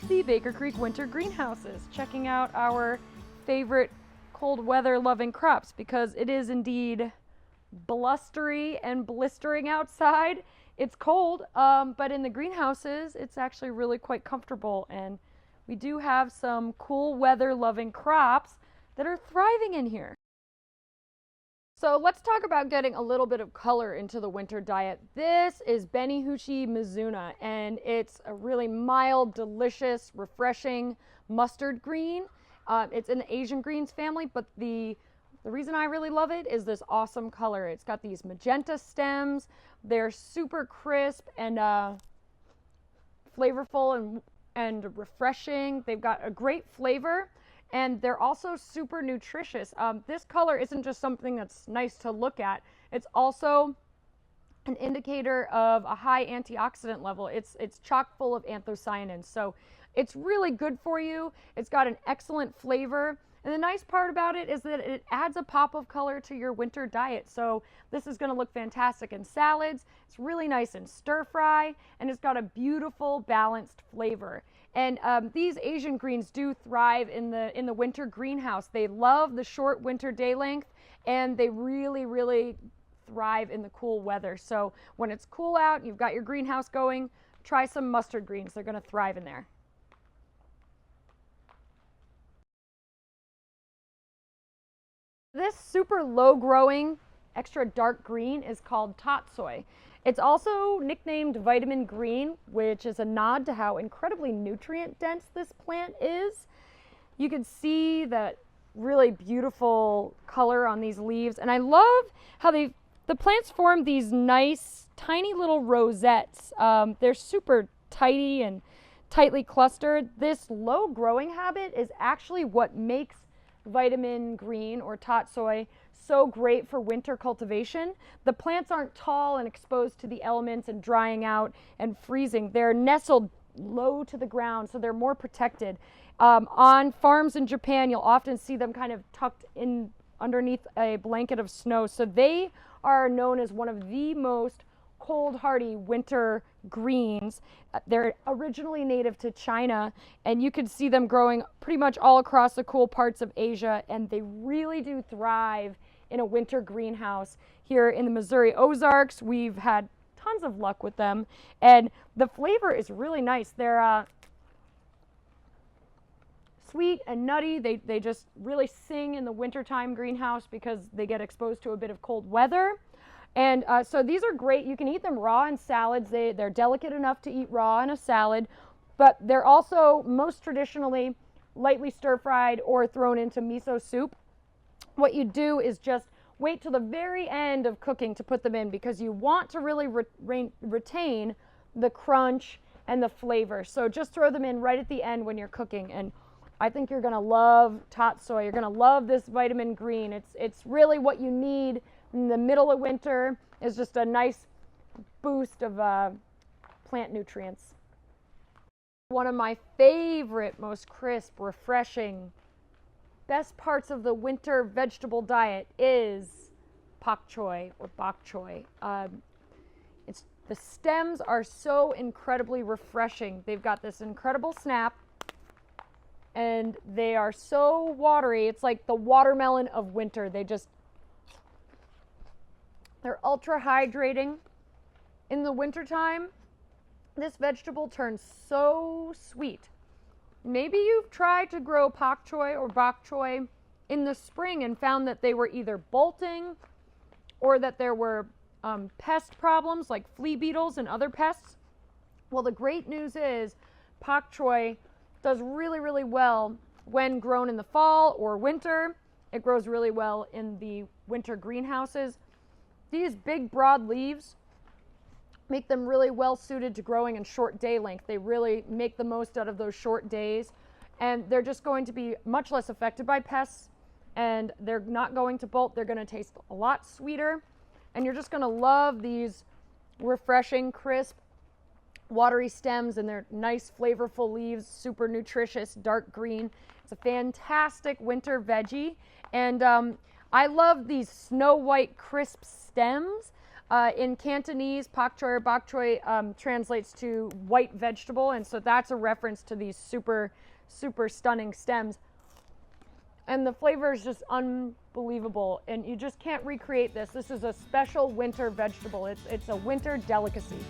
the Baker Creek Winter Greenhouses, checking out our favorite cold weather loving crops because it is indeed blustery and blistering outside. It's cold, but in the greenhouses, it's actually really quite comfortable, and we do have some cool weather loving crops that are thriving in here. So let's talk about getting a little bit of color into the winter diet. This is Beni Hoochie Mizuna, and it's a really mild, delicious, refreshing mustard green. It's in the Asian greens family, but the reason I really love it is this awesome color. It's got these magenta stems. They're super crisp and flavorful and refreshing. They've got a great flavor. And they're also super nutritious. This color isn't just something that's nice to look at. It's also an indicator of a high antioxidant level. It's chock full of anthocyanins. So it's really good for you. It's got an excellent flavor. And the nice part about it is that it adds a pop of color to your winter diet. So this is going to look fantastic in salads. It's really nice in stir fry, and it's got a beautiful balanced flavor. And these Asian greens do thrive in the winter greenhouse. They love the short winter day length, and they really, really thrive in the cool weather. So when it's cool out and you've got your greenhouse going, try some mustard greens. They're going to thrive in there. This super low growing, extra dark green is called Tatsoi. It's also nicknamed vitamin green, which is a nod to how incredibly nutrient dense this plant is. You can see that really beautiful color on these leaves, and I love how the plants form these nice tiny little rosettes. They're super tidy and tightly clustered. This low growing habit is actually what makes vitamin green or Tatsoi so great for winter cultivation. The plants aren't tall and exposed to the elements and drying out and freezing. They're nestled low to the ground, so they're more protected. On farms in Japan, you'll often see them kind of tucked in underneath a blanket of snow. So they are known as one of the most cold hardy winter greens. They're originally native to China, and you can see them growing pretty much all across the cool parts of Asia, and they really do thrive in a winter greenhouse. Here in the Missouri Ozarks, we've had tons of luck with them, and the flavor is really nice. They're sweet and nutty. They just really sing in the wintertime greenhouse because they get exposed to a bit of cold weather. And so these are great. You can eat them raw in salads. They're delicate enough to eat raw in a salad, but they're also most traditionally lightly stir-fried or thrown into miso soup. What you do is just wait till the very end of cooking to put them in because you want to really retain the crunch and the flavor. So just throw them in right at the end when you're cooking. And I think you're going to love Tatsoi. You're going to love this vitamin green. It's really what you need in the middle of winter. Is just a nice boost of plant nutrients. One of my favorite, most crisp, refreshing, best parts of the winter vegetable diet is pak choy or bok choy. The stems are so incredibly refreshing. They've got this incredible snap, and they are so watery. It's like the watermelon of winter. They're ultra hydrating. In the wintertime, this vegetable turns so sweet. Maybe you've tried to grow pak choy or bok choy in the spring and found that they were either bolting or that there were pest problems like flea beetles and other pests. Well, the great news is pak choy does really, really well when grown in the fall or winter. It grows really well in the winter greenhouses. These big, broad leaves make them really well suited to growing in short day length. They really make the most out of those short days, and they're just going to be much less affected by pests, and they're not going to bolt. They're going to taste a lot sweeter, and you're just going to love these refreshing, crisp, watery stems and their nice, flavorful leaves, super nutritious, dark green. It's a fantastic winter veggie, and I love these snow white, crisp stems. In Cantonese, pak choy or bok choy translates to white vegetable, and so that's a reference to these super, super stunning stems. And the flavor is just unbelievable, and you just can't recreate this. This is a special winter vegetable. It's a winter delicacy.